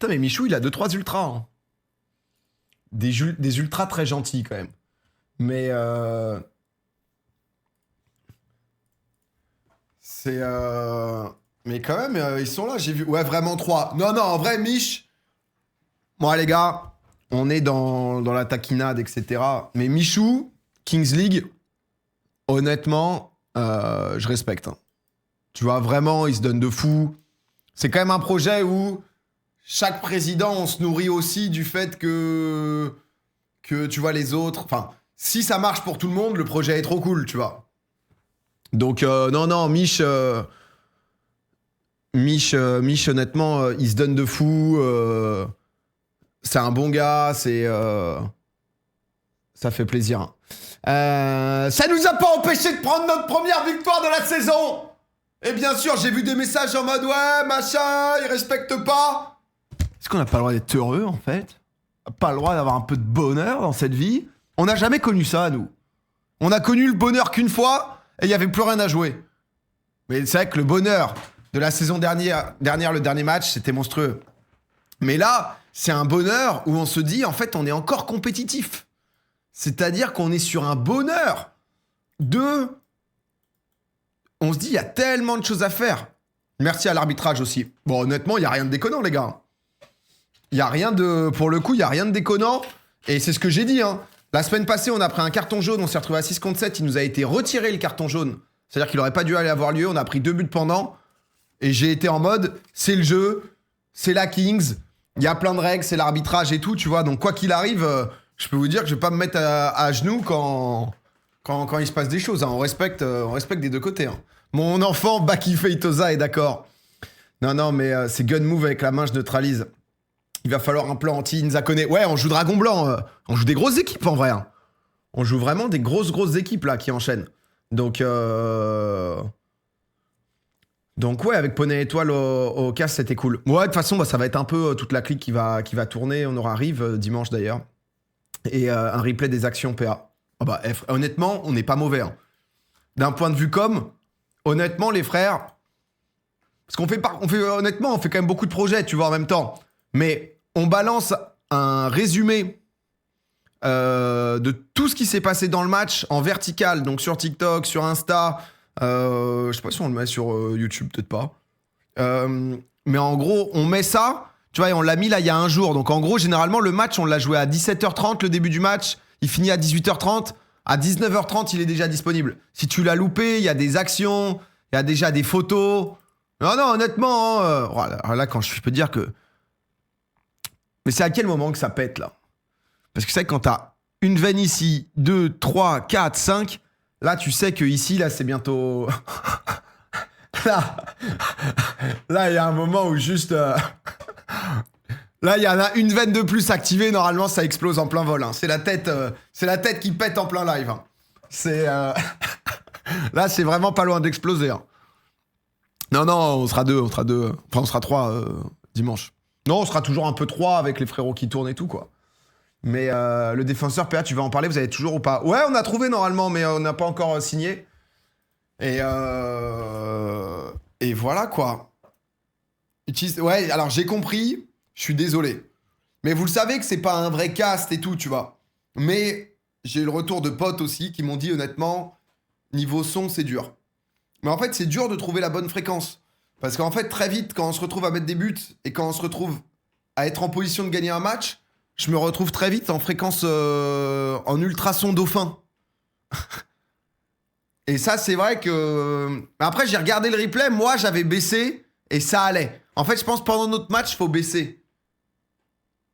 Putain, mais Michou, il a 2-3 ultras. Hein. Des ultras très gentils, quand même. Mais... C'est... Mais quand même, ils sont là, j'ai vu... Ouais, vraiment 3. Non, en vrai, Mich... Bon, les gars, on est dans la taquinade, etc. Mais Michou, Kings League, honnêtement, je respecte. Hein. Tu vois, vraiment, il se donne de fou. C'est quand même un projet où chaque président, on se nourrit aussi du fait que tu vois, les autres... Enfin, si ça marche pour tout le monde, le projet est trop cool, tu vois. Donc, non, Mich, honnêtement, il se donne de fou. C'est un bon gars, ça fait plaisir. Ça nous a pas empêché de prendre notre première victoire de la saison. Et bien sûr, j'ai vu des messages en mode ouais, machin, il respecte pas. Est-ce qu'on n'a pas le droit d'être heureux, en fait? Pas le droit d'avoir un peu de bonheur dans cette vie? On n'a jamais connu ça, nous. On a connu le bonheur qu'une fois, et il n'y avait plus rien à jouer. Mais c'est vrai que le bonheur de la saison dernière, le dernier match, c'était monstrueux. Mais là, c'est un bonheur où on se dit, en fait, on est encore compétitif. C'est-à-dire qu'on est sur un bonheur de... On se dit, il y a tellement de choses à faire. Merci à l'arbitrage aussi. Bon, honnêtement, il n'y a rien de déconnant, les gars. Il n'y a rien de... Pour le coup, il n'y a rien de déconnant. Et c'est ce que j'ai dit, hein. La semaine passée, on a pris un carton jaune, on s'est retrouvé à 6 contre 7, il nous a été retiré le carton jaune. C'est-à-dire qu'il n'aurait pas dû aller avoir lieu, on a pris 2 buts pendant. Et j'ai été en mode, c'est le jeu, c'est la Kings, il y a plein de règles, c'est l'arbitrage et tout, tu vois. Donc quoi qu'il arrive, je peux vous dire que je vais pas me mettre à genoux quand il se passe des choses. Hein. On respecte des deux côtés. Hein. Mon enfant, Baki Feitosa, est d'accord. Non, mais c'est gun move avec la main, je neutralise. Il va falloir un plan anti-Nzakone. Ouais, on joue Dragon Blanc. On joue des grosses équipes, en vrai. Hein. On joue vraiment des grosses équipes, là, qui enchaînent. Donc ouais, avec Poney Étoile au casque, c'était cool. Ouais, de toute façon, ça va être un peu toute la clique qui va tourner. On aura Rive dimanche, d'ailleurs. Et un replay des actions PA. Oh bah, honnêtement, on n'est pas mauvais. Hein. D'un point de vue com, honnêtement, les frères... Parce qu'on fait honnêtement, on fait quand même beaucoup de projets, tu vois, en même temps. Mais on balance un résumé de tout ce qui s'est passé dans le match en vertical, donc sur TikTok, sur Insta. Je sais pas si on le met sur YouTube, peut-être pas. Mais en gros, on met ça, tu vois, et on l'a mis là il y a un jour. Donc en gros, généralement, le match, on l'a joué à 17h30, le début du match. Il finit à 18h30. À 19h30, il est déjà disponible. Si tu l'as loupé, il y a des actions, il y a déjà des photos. Non, honnêtement, là, quand je peux dire que... Mais c'est à quel moment que ça pète, là? Parce que c'est vrai que quand t'as une veine ici, 2, 3, 4, 5, là, tu sais que ici, là, c'est bientôt... là, il y a un moment où juste... Là, il y en a une veine de plus activée, normalement, ça explose en plein vol. Hein. C'est la tête qui pète en plein live. Hein. C'est... Là, c'est vraiment pas loin d'exploser. Hein. Non, on sera deux. Enfin, on sera 3 dimanche. Non, on sera toujours un peu 3 avec les frérots qui tournent et tout, quoi. Mais le défenseur PA, tu vas en parler, vous avez toujours ou pas? Ouais, on a trouvé normalement, mais on n'a pas encore signé. Et voilà, quoi. Ouais, alors j'ai compris, je suis désolé. Mais vous le savez que c'est pas un vrai cast et tout, tu vois. Mais j'ai eu le retour de potes aussi qui m'ont dit, honnêtement, niveau son, c'est dur. Mais en fait, c'est dur de trouver la bonne fréquence. Parce qu'en fait, très vite, quand on se retrouve à mettre des buts et quand on se retrouve à être en position de gagner un match, je me retrouve très vite en fréquence en ultrason dauphin. Et ça, c'est vrai que... Après, j'ai regardé le replay, moi, j'avais baissé et ça allait. En fait, je pense que pendant notre match, il faut baisser.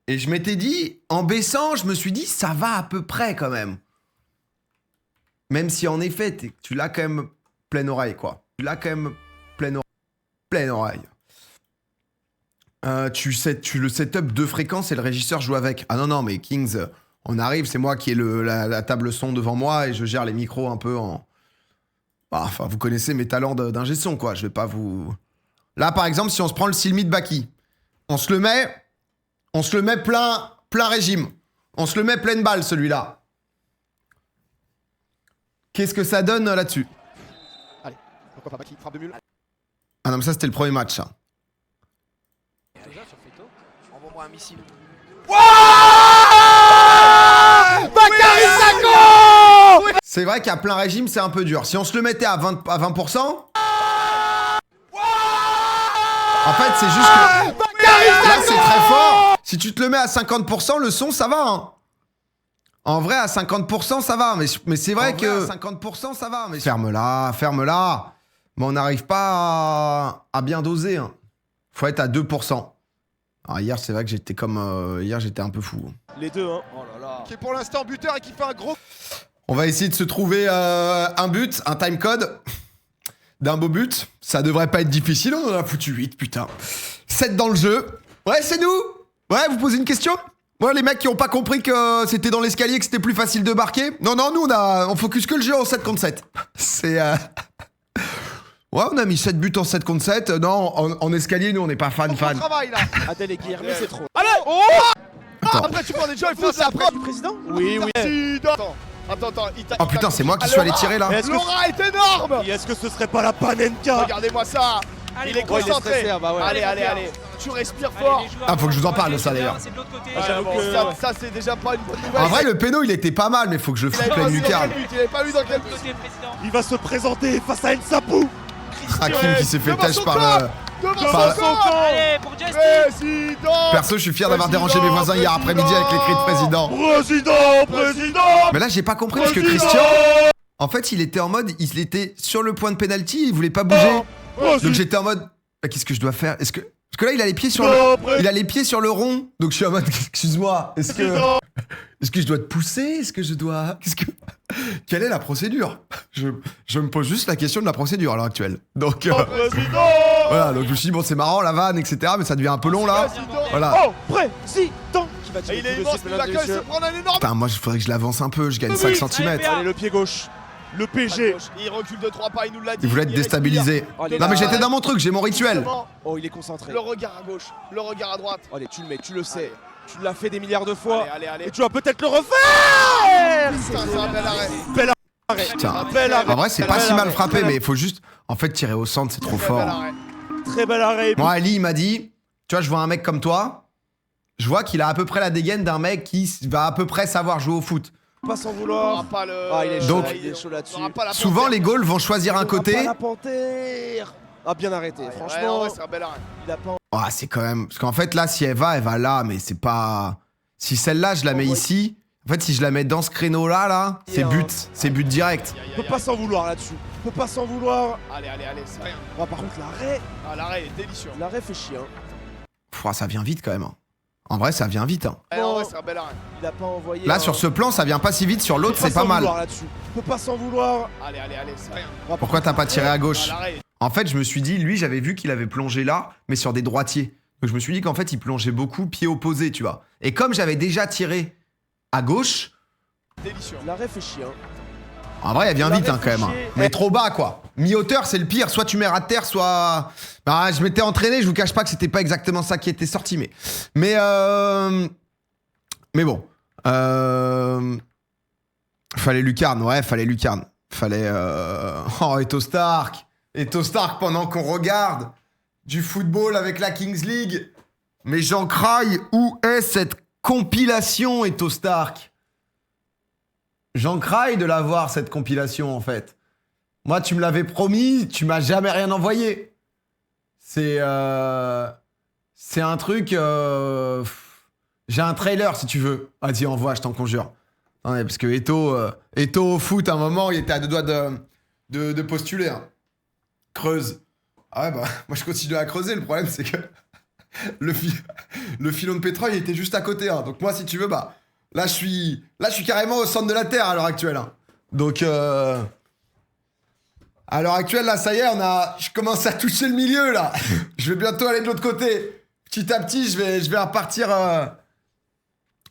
Et je m'étais dit, en baissant, je me suis dit, ça va à peu près quand même. Même si en effet, tu l'as quand même pleine oreille, quoi. Tu l'as quand même pleine oreille. Tu le setup de fréquence et le régisseur joue avec. Ah non, mais Kings, on arrive, c'est moi qui ai la table son devant moi et je gère les micros un peu en... Bah, enfin, vous connaissez mes talents d'ingé son, quoi. Je vais pas vous... Là, par exemple, si on se prend le Silmi de Baki, on se le met plein régime. On se le met pleine balle, celui-là. Qu'est-ce que ça donne là-dessus? Allez, pourquoi pas Baki, frappe de mule. Ah non, mais ça, c'était le premier match, ça. Envoie-moi un missile. Bakary Sako. C'est vrai qu'à plein régime, c'est un peu dur. Si on se le mettait à 20%, en fait, c'est juste que là, c'est très fort. Si tu te le mets à 50%, le son, ça va. Hein. En vrai, à 50%, ça va. Mais c'est vrai que... à 50%, ça va. Mais ferme-la, ferme-la. Mais on n'arrive pas à bien doser. Hein. Faut être à 2%. Alors hier, c'est vrai que j'étais comme... hier, j'étais un peu fou. Les deux, hein. Oh là là. Qui est pour l'instant buteur et qui fait un gros. On va essayer de se trouver un but, un timecode d'un beau but. Ça devrait pas être difficile, on en a foutu 8, putain. 7 dans le jeu. Ouais, c'est nous. Ouais, vous posez une question? Ouais, les mecs qui ont pas compris que c'était dans l'escalier, que c'était plus facile de marquer. Non, non, nous, on focus que le jeu en 7 contre 7. C'est... Ouais, on a mis 7 buts en 7 contre 7. Non, en escalier, nous, on n'est pas fan. Travail là. Adèle et Guilherme, c'est trop. Allez. Oh. Attends. Après tu prends des gens, il faut ça après. Du président? Oui, oui. Attends, Oh putain, c'est moi qui suis allé tirer, là. L'aura est énorme. Et est-ce que ce serait pas la Panenka? Regardez-moi ça. Il est concentré. Allez. Tu respires fort. Ah, faut que je vous en parle de ça, d'ailleurs. J'avoue que ça c'est déjà pas une bonne nouvelle. En vrai, le péno, il était pas mal, mais faut que je le Il foute avait pleine pas vu dans lucarne. quel but, il avait pas vu dans quel but. Il va se présenter face à Nsapou. Hakim qui s'est fait Devant tâche son par camp. le... Devant Par- son camp. Allez, pour Justin. Président. Perso, je suis fier d'avoir dérangé mes voisins hier après-midi avec les cris de président. Président. Mais là, j'ai pas compris parce que Christian, en fait, il était en mode, il était sur le point de penalty, il voulait pas bouger. Donc j'étais en mode, bah, qu'est-ce que je dois faire? Est-ce que parce que là, il a les pieds sur il a les pieds sur le rond. Donc je suis en mode, excuse-moi, est-ce que je dois te pousser? Est-ce que je dois quelle est la procédure? Je me pose juste la question de la procédure à l'heure actuelle. Donc voilà, donc je me suis dit bon, c'est marrant la vanne, etc. Mais ça devient un peu long là. Voilà. Oh, président. Qui va Et tirer il est tout immense, de suite, il va mesdames et quand même se messieurs. prendre un énorme. Putain, moi, il faudrait que je l'avance un peu. Je gagne 5 cm. Allez, le pied gauche. Le PG. Il recule de 3 pas, il nous l'a dit. Il voulait être déstabilisé. Oh, les Non, mais gars. j'étais dans mon truc, j'ai mon rituel. Justement, Oh, il est concentré. le regard à gauche, le regard à droite. Allez, tu le mets, tu le sais. Tu l'as fait des milliards de fois. Allez. Et tu vas peut-être le refaire. Putain, c'est un bel arrêt. Bel arrêt. Putain. Bel arrêt. En vrai, c'est pas si mal frappé, mais il faut juste. En fait, tirer au centre, c'est trop Très fort. bel arrêt. Très bel arrêt. Moi, Ali, il m'a dit, tu vois, je vois un mec comme toi, je vois qu'il a à peu près la dégaine d'un mec qui va à peu près savoir jouer au foot. Pas sans On vouloir. aura pas le. Ah, il est chaud, Donc- il est chaud là-dessus. on aura pas la Souvent, panthère. les goals vont choisir un côté. Pas la panthère. Ah, bien arrêté. Ouais, Franchement, ouais, c'est un bel arrêt. il a pas. Ah, c'est quand même. Parce qu'en fait, là, si elle va là, mais c'est pas. Si celle-là, je la mets ici. En fait, si je la mets dans ce créneau-là, c'est but. C'est but direct. On peut pas s'en vouloir là-dessus. On peut pas s'en vouloir. Allez, c'est rien. Ah, par contre, l'arrêt. Ah, l'arrêt est délicieux. L'arrêt fait chier. Hein. Pouah, ça vient vite quand même. Hein. En vrai, ça vient vite. Hein. Ouais, c'est un bel arrêt. Il a pas envoyé. Là, un- sur ce plan, ça vient pas si vite. Sur l'autre, On peut c'est pas s'en mal. vouloir là-dessus. On peut pas s'en vouloir. Allez, c'est rien. Ah, Pourquoi t'as pas tiré à Ah, gauche? l'arrêt. En fait, je me suis dit, lui, j'avais vu qu'il avait plongé là, mais sur des droitiers. Donc je me suis dit qu'en fait, il plongeait beaucoup pied opposé, tu vois. Et comme j'avais déjà tiré à gauche, Délicieux. L'arrêt fait chier. Hein. en vrai, elle vient vite hein, quand même. Hein. réfléchis. Mais trop bas, quoi. Mi-hauteur, c'est le pire. Soit tu mets à terre, soit... Bah, je m'étais entraîné, je vous cache pas que c'était pas exactement ça qui était sorti, mais... Mais bon. Fallait lucarne, ouais, fallait lucarne. Fallait... Oh, Eto Stark. Eto Stark pendant qu'on regarde du football avec la Kings League. Mais j'en craille, où est cette compilation, Eto Stark? J'en craille de l'avoir, cette compilation, en fait. Moi, tu me l'avais promis, tu m'as jamais rien envoyé. C'est un truc... J'ai un trailer, si tu veux. Vas-y, envoie, je t'en conjure. Non, mais parce que Eto au foot, à un moment, il était à deux doigts de postuler. Hein. Creuse. Ah ouais, bah, moi, je continue à creuser. Le problème, c'est que le filon de pétrole, il était juste à côté. Hein. Donc moi, si tu veux, bah... Là, je suis carrément au centre de la Terre à l'heure actuelle. Hein. Donc, à l'heure actuelle, là, ça y est, je commence à toucher le milieu, là. Je vais bientôt aller de l'autre côté. Petit à petit, je vais repartir.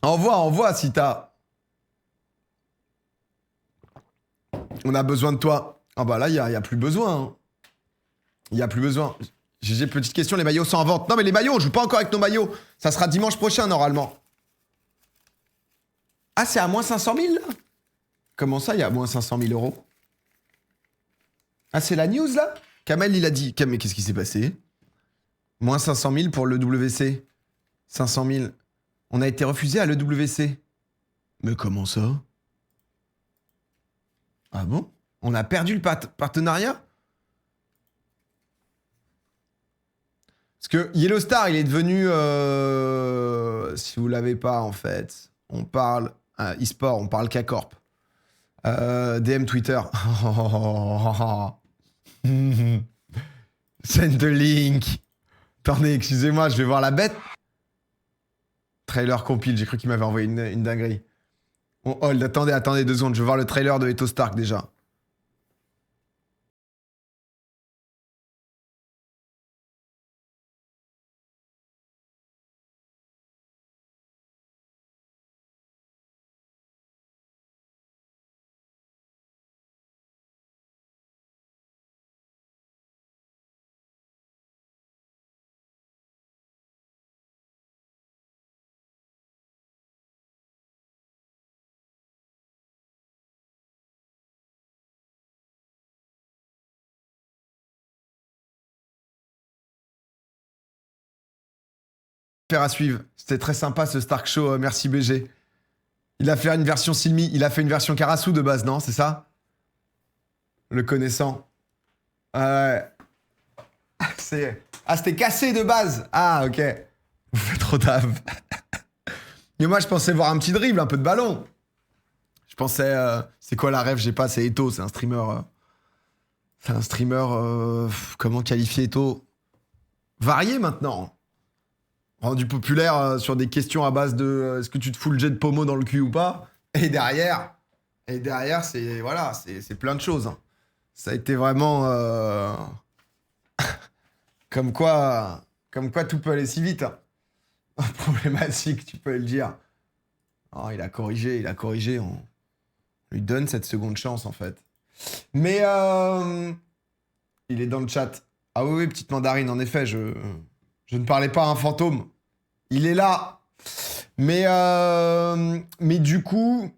Envoie si t'as. On a besoin de toi. Ah bah là, il y a plus besoin. Hein. Il y a plus besoin. J'ai petite question, les maillots sont en vente. Non, mais les maillots, on joue pas encore avec nos maillots. Ça sera dimanche prochain, normalement. Ah, c'est à moins 500 000 là? Comment ça, il y a moins 500 000 euros? Ah, c'est la news là? Kamel, il a dit. Mais qu'est-ce qui s'est passé? Moins 500 000 pour le WC. 500 000. On a été refusé à l'EWC. Mais comment ça? Ah bon? On a perdu le partenariat? Parce que Yellow Star, il est devenu... si vous l'avez pas, en fait, on parle... e-sport, on parle K-Corp. DM Twitter. Send the link. Attendez, excusez-moi, je vais voir la bête. Trailer compile, j'ai cru qu'il m'avait envoyé une dinguerie. On hold, attendez 2 secondes, je vais voir le trailer de Eto Stark déjà. À suivre. C'était très sympa ce Stark Show, merci BG. Il a fait une version Silmi, il a fait une version Karasu de base, non? C'est ça? Le connaissant. C'était cassé de base. Ah, ok. Vous faites trop d'ave. Mais moi, je pensais voir un petit dribble, un peu de ballon. Je pensais... c'est quoi la rêve? J'ai pas, c'est Eto, c'est un streamer... c'est un streamer... comment qualifier Eto? Varié maintenant. Rendu populaire sur des questions à base de est-ce que tu te fous le jet de pommeau dans le cul ou pas? Et derrière, c'est voilà, c'est plein de choses. Hein. Ça a été vraiment comme quoi tout peut aller si vite. Hein. Problématique, tu peux le dire. Oh, il a corrigé, on lui donne cette seconde chance en fait. Mais il est dans le chat. Ah oui, petite mandarine, en effet, je ne parlais pas à un fantôme. Il est là. Mais du coup,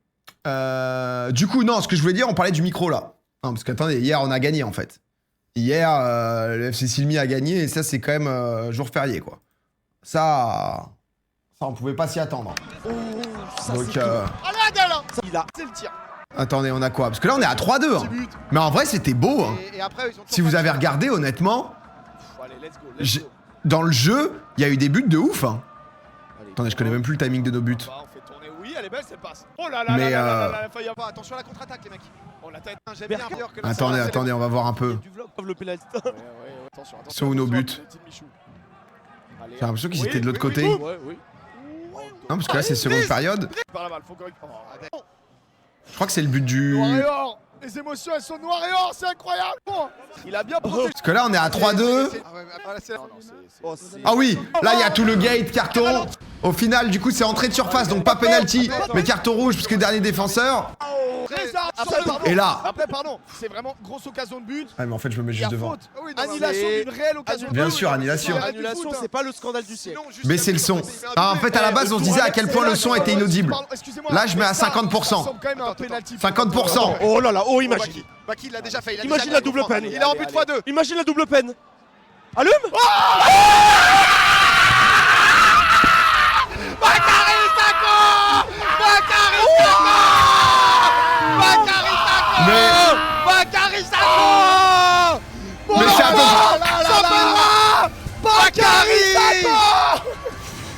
non, ce que je voulais dire, on parlait du micro, là. Non, parce qu'attendez, hier, on a gagné, en fait. Hier, le FC Silmi a gagné, et ça, c'est quand même jour férié, quoi. Ça, on pouvait pas s'y attendre. Donc, c'est le tir. Attendez, on a quoi? Parce que là, on est à 3-2. Hein. Mais en vrai, c'était beau. Hein. Et après, ils ont si vous avez regardé, honnêtement... Allez, let's go. Dans le jeu, il y a eu des buts de ouf. Hein. Allez, Attendez, je connais même plus le timing de nos buts. On fait tourner, oui, elle est belle, c'est passe. Oh là là Mais là là, faille avoir. Attention à la contre-attaque, les mecs. Oh la tête, j'aime bien. Attendez, on va voir un peu. Le penalty. Attention. Sont où nos buts? J'ai l'impression qu'ils étaient de l'autre côté. Oui. Non, parce que là, c'est seconde période. Par la balle, faut corriger. Je crois que c'est le but du... Noir et or. Les émotions, elles sont noires et or, c'est incroyable. Il a bien protégé. Parce que là, on est à 3-2. Ah oui, là, il y a tout le gate, carton. Au final, du coup, c'est entrée de surface, donc pas penalty, mais carton rouge, puisque dernier défenseur. Et là... Après, pardon, c'est vraiment grosse occasion de but. Ah, mais en fait, je me mets juste devant. Annulation d'une réelle occasion de but. Bien sûr, annulation. Annulation, c'est pas le scandale du siècle. Baissez le son. Ah, en fait, à la base, on se disait à quel point le son était inaudible. Là, je mets à 50%. 50%. Oh là là, oh, imagine. Baki, il l'a déjà fait. Imagine la double peine. Il est en but x2. Imagine la double peine. Allume. Bakary Sako. Mais c'est un peu... Bakary.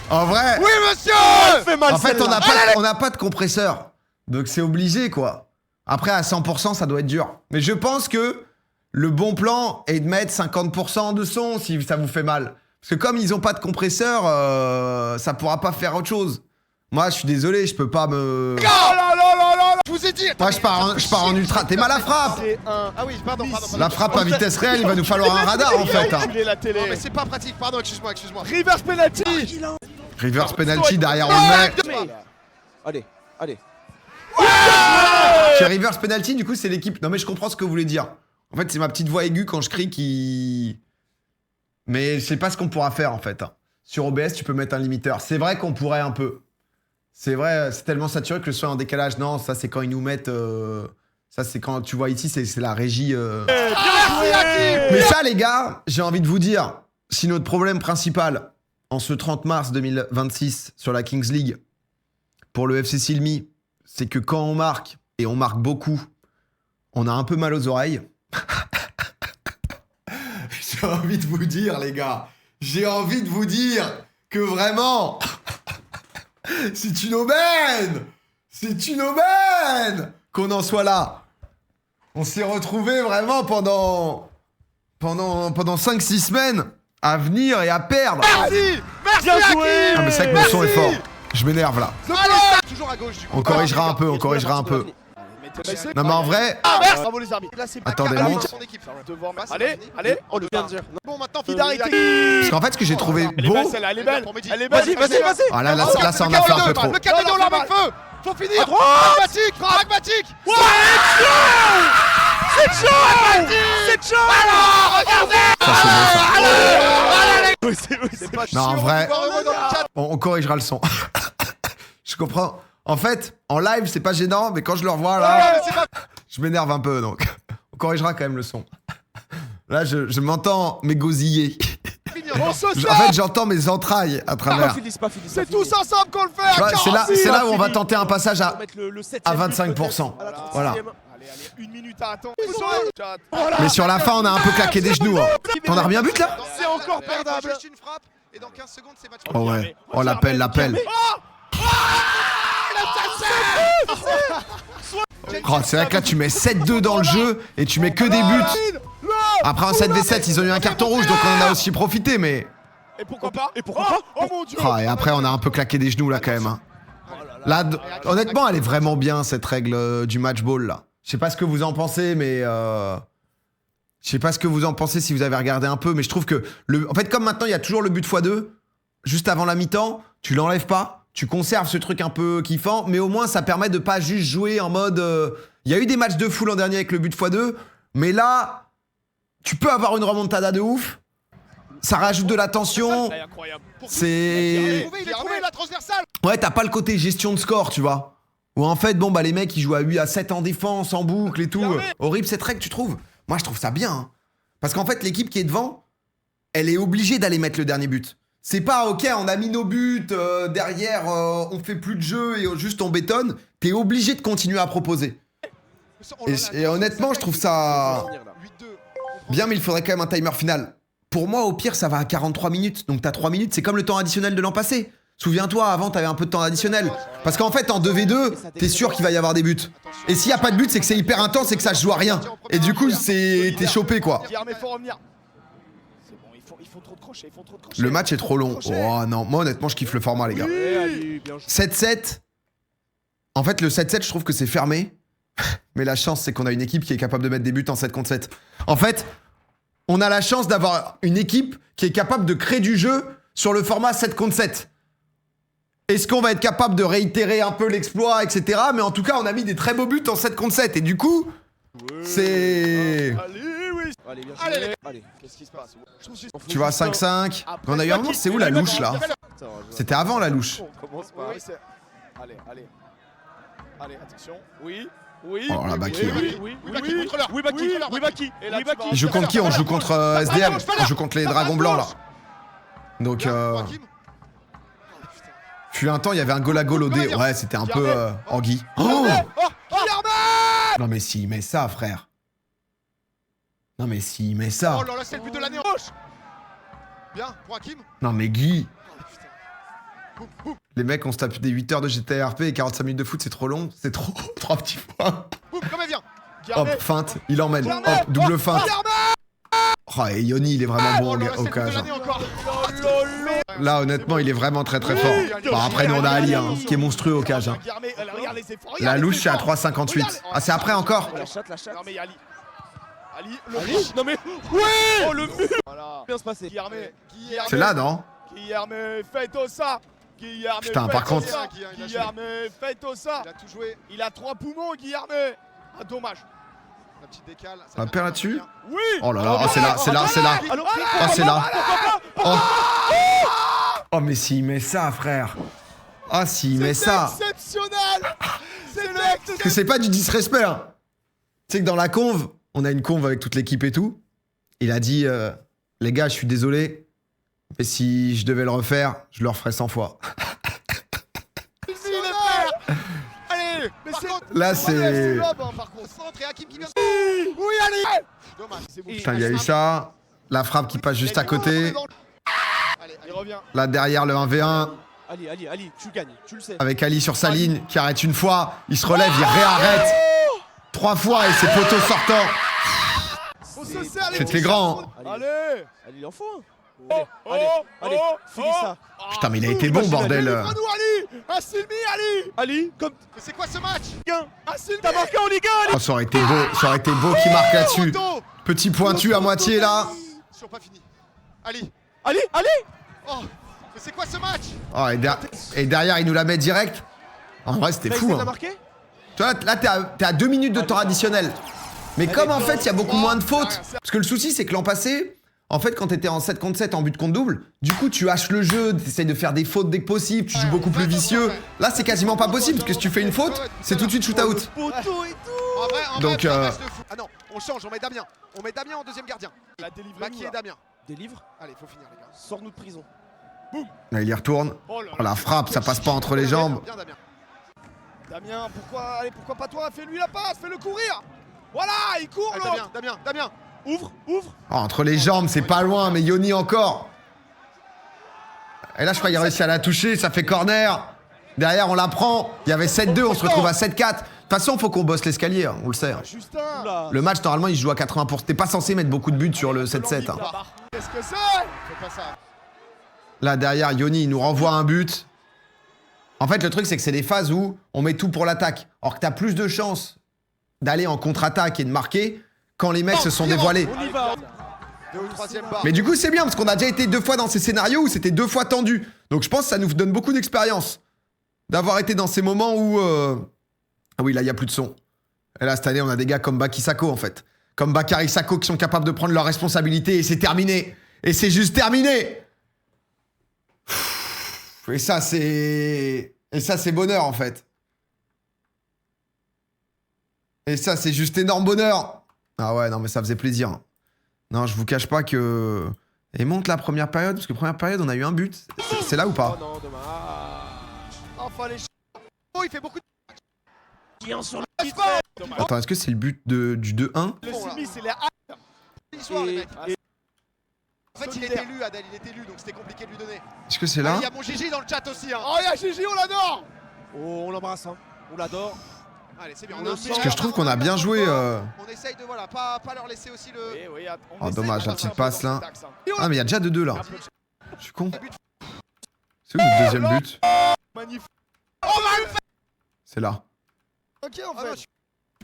En vrai... Oui, monsieur. Fait mal, En fait, celle-là. on n'a pas de compresseur. Donc c'est obligé, quoi. Après, à 100%, ça doit être dur. Mais je pense que le bon plan est de mettre 50% de son si ça vous fait mal. Parce que comme ils ont pas de compresseur, ça pourra pas faire autre chose. Moi, je suis désolé, je peux pas me... Je vous ai dit. Moi, je pars en ultra. T'es mal à frappe. Ah oui, pardon. La frappe à vitesse réelle, il va nous falloir un radar, en fait. Hein. La télé. Non, mais c'est pas pratique. Pardon, excuse-moi. Reverse penalty. Reverse penalty, derrière, on le met. Allez. Chez reverse penalty, du coup, c'est l'équipe... Non, mais je comprends ce que vous voulez dire. En fait, c'est ma petite voix aiguë quand je crie qui... Mais je sais pas ce qu'on pourra faire, en fait. Sur OBS, tu peux mettre un limiteur. C'est vrai qu'on pourrait un peu. C'est vrai, c'est tellement saturé que le son est en décalage. Non, ça, c'est quand ils nous mettent... Ça, c'est quand tu vois ici, c'est la régie... Mais ça, les gars, j'ai envie de vous dire, si notre problème principal, en ce 30 mars 2026 sur la Kings League pour le FC Silmi, c'est que quand on marque, et on marque beaucoup, on a un peu mal aux oreilles. J'ai envie de vous dire, les gars, j'ai envie de vous dire que vraiment, c'est une aubaine! C'est une aubaine qu'on en soit là. On s'est retrouvés vraiment pendant 5-6 semaines à venir et à perdre. Merci. Merci Bien Hakim. joué. Ah mais c'est vrai que mon son est fort. Je m'énerve là. Allez, toujours à gauche du coup. On corrigera un peu, on corrigera un peu. Non mais en vrai... Bravo les arbitres. Là, c'est pas Attendez, carré. monte. Son équipe. Devant Mas. Bah, Allez, c'est allez, on le vient de dire. Bon, maintenant, Solidarité. Parce qu'en fait, ce que j'ai trouvé Elle est belle beau... celle-là, elle est belle. Pour Mehdi. Elle est belle. Vas-y, Vas-y, vas-y. Ah là, ça en a fait un peu trop. Le cadeau là, avec feu. Faut finir. Pragmatique, pragmatique. C'est chaud. Alors, regardez. Oui, c'est pas Non, en vrai, Encore heureux dans le chat. on corrigera le son. Je comprends. En fait, en live, c'est pas gênant, mais quand je le revois là, je m'énerve un peu, donc on corrigera quand même le son. Là, je m'entends m'égosiller. On se En fait, j'entends mes entrailles à travers. C'est tous ensemble qu'on le fait. Tu vois, à c'est 46. là où on va tenter un passage à le 25%. Voilà. Allez, une minute à attendre. Oh Mais sur la fin, on a un peu claqué des genoux. Hein. T'en as remis un but là? C'est encore perdable. Juste une frappe et dans 15 secondes c'est match. Oh ouais. Oh l'appel. Oh, c'est vrai que là, tu mets 7-2 dans le jeu et tu mets que des buts. Après un 7v7, ils ont eu un carton rouge, donc on en a aussi profité, mais... Et pourquoi pas? Et pourquoi pas? Oh mon dieu. Oh, et après, on a un peu claqué des genoux là quand même. Hein. Là, honnêtement, elle est vraiment bien cette règle du match ball là. Je sais pas ce que vous en pensez, mais je sais pas ce que vous en pensez si vous avez regardé un peu, mais je trouve que en fait, comme maintenant il y a toujours le but x2, juste avant la mi-temps, tu l'enlèves pas, tu conserves ce truc un peu kiffant, mais au moins ça permet de pas juste jouer en mode. Il y a eu des matchs de fou l'an dernier avec le but x2, mais là, tu peux avoir une remontada de ouf. Ça rajoute de la tension. C'est. Il a trouvé la transversale. Ouais, t'as pas le côté gestion de score, tu vois. Où en fait, bon, bah les mecs, ils jouent à 8 à 7 en défense, en boucle et tout. Horrible cette règle, tu trouves? Moi, je trouve ça bien. Hein. Parce qu'en fait, l'équipe qui est devant, elle est obligée d'aller mettre le dernier but. C'est pas, ok, on a mis nos buts, derrière, on fait plus de jeu et juste on bétonne. T'es obligé de continuer à proposer. Et honnêtement, je trouve ça bien, mais il faudrait quand même un timer final. Pour moi, au pire, ça va à 43 minutes. Donc t'as 3 minutes, c'est comme le temps additionnel de l'an passé. Souviens-toi, avant, t'avais un peu de temps additionnel. Parce qu'en fait, en 2v2, t'es sûr qu'il va y avoir des buts. Et s'il y a pas de but, c'est que c'est hyper intense et que ça se joue à rien. Et du coup, t'es chopé, quoi. Faut revenir. C'est bon, ils font trop de crochets, Le match est trop long. Oh non, moi, honnêtement, je kiffe le format, les gars. 7-7. En fait, le 7-7, je trouve que c'est fermé. Mais la chance, c'est qu'on a une équipe qui est capable de mettre des buts en 7 contre 7. En fait, on a la chance d'avoir une équipe qui est capable de créer du jeu sur le format 7 contre 7. Est-ce qu'on va être capable de réitérer un peu l'exploit, etc. Mais en tout cas, on a mis des très beaux buts en 7 contre 7. Et du coup, c'est... Allez, qu'est-ce qui se passe? Tu vois, 5-5. On a eu un moment, c'est où la louche, là? C'était avant la louche. Allez, attention. Oui. Oh la Baki. Oui, Baki. Il joue contre qui? On joue contre SDM. On joue contre les dragons blancs, là. Donc, fut un temps, il y avait un goal à goal au dé. Ouais, c'était un peu Anguille. Oh non, mais s'il met ça, frère. Non, mais s'il met ça. Oh là là, c'est le but de l'année. Bien, pour Hakim. Non, mais Guy. Les mecs, on se tape des 8 heures de GTRP et 45 minutes de foot, c'est trop long. C'est trop. 3 petits points. Comme elle vient. Hop, feinte. Il emmène. Hop, double feinte. Oh, et Yoni, il est vraiment bon au cage. Là, honnêtement, il est vraiment très très fort. Bon, après, nous, on a Ali, hein, qui est monstrueux au cage. Hein. La louche, c'est à 3,58. Ah, c'est après encore? Non, mais Ali, non mais... Oui. Oh, le mur. Voilà. Bien se passer. C'est là, non? Guilherme, faites ça. Putain, par contre... Guilherme, faites ça. Il a tout joué. Il a 3 poumons, Guilherme. Ah, dommage. La petite décale. On perd là-dessus? Oui. Oh là là, oh, c'est là. Oh, c'est là. Oh. Oh, mais s'il met ça, frère. Ah, s'il met ça. C'est exceptionnel. Parce que c'est pas du disrespect. Hein. Tu sais que dans la conve, on a une conve avec toute l'équipe et tout. Il a dit, les gars, je suis désolé, Et si je devais le refaire, je le referais 100 fois. Allez, mais Par c'est... contre, Là, c'est c'est... Lob, hein, par contre. Centre et Hakim qui vient... Oui, allez. Dommage, c'est bon. Putain, il y a eu ça. La frappe qui passe juste à côté. Allez, Il revient. Là, derrière le 1v1. Ali, tu gagnes, tu le sais. Avec Ali sur sa ligne, qui arrête une fois. Il se relève, il réarrête. 3 fois et ses poteaux sortants. On se serre les C'était petits grand. garçons. Allez. Ali, il en faut un. Allez, Finis ça. Putain, mais il a été bon, bordel. Délivre-nous, Ali. Assilmi, Ali. Ali, comme Mais c'est quoi ce match? Ligue 1. Assilmi. T'as marqué en Ligue 1, Ali. Oh, ça aurait été beau qu'il marque là-dessus. Petit pointu à moitié, là. Sur pas fini. Ali. Ali. Oh, mais c'est quoi ce match? Oh, et derrière, il nous la met direct. En vrai, c'était fou. T'as Hein. marqué? Tu vois, là, t'es à 2 minutes de temps additionnel. Mais comme en fait, il y a beaucoup moins de fautes. Parce que le souci, c'est que l'an passé, en fait, quand t'étais en 7 contre 7 en but contre double, du coup, tu haches le jeu, t'essayes de faire des fautes dès que possible, tu joues beaucoup plus vicieux. Là, c'est quasiment pas possible, parce que si tu fais une faute, c'est tout de suite shoot out. Poteau et tout. En vrai, Donc, c'est un match de fou. Ah non, on change, on met Damien. On met Damien en deuxième gardien. La délivrée. Maki et Damien. Délivre. Allez, faut finir les gars. Sors-nous de prison. Là, il y retourne. Oh là Oh, la frappe, ça passe pas entre les jambes. Bien Damien. Damien, pourquoi pas toi? Fais-lui la passe, fais-le courir. Voilà, il court Allez, l'autre. Damien. Ouvre. Oh, entre les jambes, c'est pas loin, mais Yoni encore. Et là, je crois qu'il a réussi à la toucher, ça fait corner. Derrière, on la prend. Il y avait 7-2, on se retrouve à 7-4. De toute façon, faut qu'on bosse l'escalier, hein, on le sait. Hein. Justin. Oula. Le match, normalement, il se joue à 80%. T'es pas censé mettre beaucoup de buts sur le 7-7. Hein. Qu'est-ce que c'est? Fais pas ça. Là, derrière, Yoni, il nous renvoie un but. En fait, le truc, c'est que c'est des phases où on met tout pour l'attaque. Or que t'as plus de chances d'aller en contre-attaque et de marquer quand les mecs se sont dévoilés. On y va. 2 ou 3e barre. Mais du coup, c'est bien, parce qu'on a déjà été 2 fois dans ces scénarios où c'était 2 fois tendu. Donc je pense que ça nous donne beaucoup d'expérience d'avoir été dans ces moments où... Ah oui, là, il n'y a plus de son. Et là, cette année, on a des gars comme Baki Sako, en fait. Comme Bakary Sako qui sont capables de prendre leurs responsabilités et c'est terminé. Et c'est juste terminé. Et ça, c'est... Et ça, c'est bonheur, en fait. Et ça, c'est juste énorme bonheur. Ah ouais, non, mais ça faisait plaisir. Non, je vous cache pas que... Et monte la première période, parce que première période, on a eu un but. C'est là ou Oh pas? non, dommage. Enfin les Oh, il fait beaucoup de... Tiens sur le dommage. Attends, est-ce que c'est le but du 2-1? Le Smith, il est à... l'histoire, les mecs. Et- En fait, il était élu, Adèle, il était élu, donc c'était compliqué de lui donner. Est-ce que c'est Ah, là? il y a mon Gigi dans le chat aussi. Hein. Oh, il y a Gigi, on l'adore. Oh, on l'embrasse, hein. On l'adore. Allez, c'est bien. On On le a sent. Parce que je trouve qu'on a bien joué... On essaye de, voilà, pas leur laisser aussi le... Oui, oui, attends, on Oh, essaye dommage, de la passer petite un peu passe, dans là. cet axe, hein. Ah, mais il y a déjà 2-2 là. Un peu de Je suis con. C'est où le deuxième but? magnifique. C'est là. Ok, en Ah non, je fait. suis